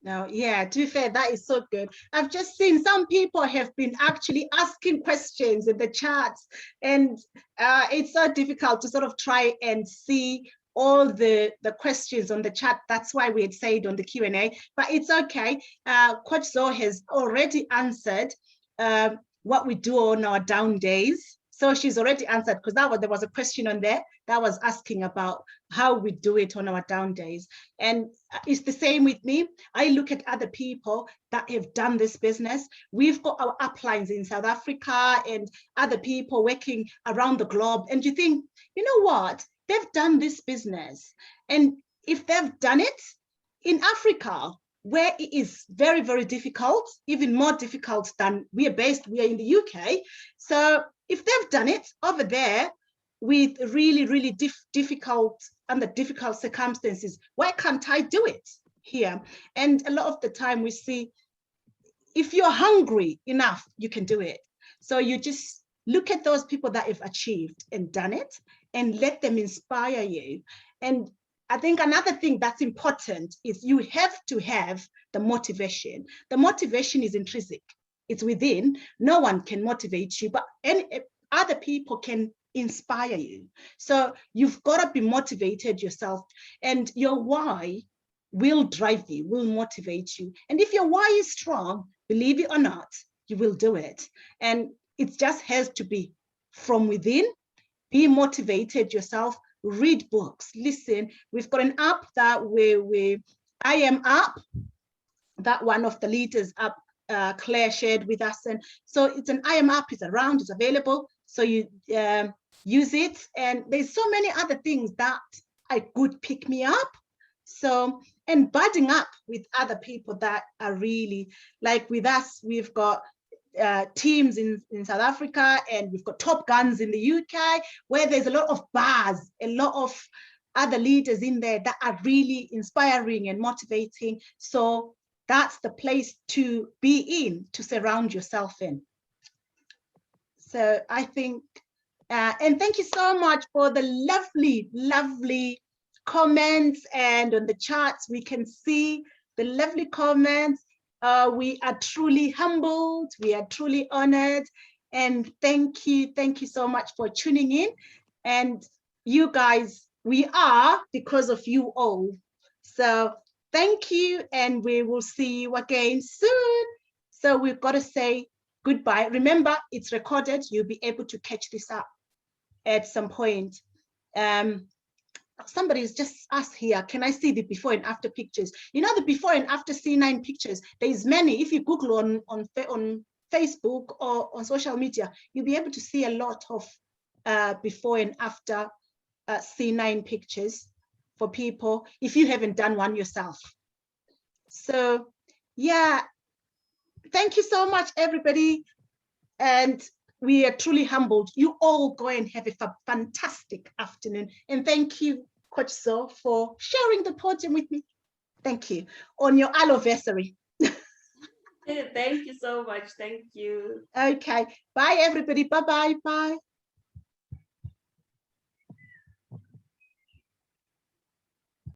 No, yeah, to be fair, that is so good. I've just seen some people have been actually asking questions in the chats, and it's so difficult to sort of try and see all the questions on the chat. That's why we had said on the Q&A, but it's okay. Coach Zo has already answered what we do on our down days. So she's already answered, because there was a question on there that was asking about how we do it on our down days. And it's the same with me. I look at other people that have done this business. We've got our uplines in South Africa and other people working around the globe. And you think, you know what? They've done this business. And if they've done it in Africa, where it is very, very difficult, even more difficult than we are in the UK. So if they've done it over there with really, really difficult circumstances, why can't I do it here? And a lot of the time we see, if you're hungry enough, you can do it. So you just look at those people that have achieved and done it and let them inspire you. And I think another thing that's important is you have to have the motivation. The motivation is intrinsic. It's within. No one can motivate you, but other people can inspire you. So you've got to be motivated yourself, and your why will drive you, will motivate you. And if your why is strong, believe it or not, you will do it. And it just has to be from within. Be motivated yourself, read books, listen. We've got an app that I Am App, that one of the leaders up, Claire shared with us. And so it's an I Am App, it's around, it's available. So you use it. And there's so many other things that I could pick me up. So, and budding up with other people that are really, like with us, we've got teams in South Africa, and we've got Top Guns in the UK, where there's a lot of bars, a lot of other leaders in there that are really inspiring and motivating. So that's the place to be in, to surround yourself in. So I think, and thank you so much for the lovely, lovely comments. And on the charts, we can see the lovely comments. We are truly humbled. We are truly honored. And thank you so much for tuning in. And you guys, we are because of you all. So thank you, and we will see you again soon. So we've got to say goodbye. Remember, it's recorded. You'll be able to catch this up at some point. Somebody's just asked here, can I see the before and after pictures? You know, the before and after C9 pictures, there's many. If you Google on Facebook or on social media, you'll be able to see a lot of before and after C9 pictures for people, if you haven't done one yourself. So yeah, thank you so much, everybody. And we are truly humbled. You all go and have a fantastic afternoon. And thank you Coach So, for sharing the podium with me. Thank you. On your anniversary. Thank you so much. Thank you. Okay. Bye, everybody. Bye-bye. Bye.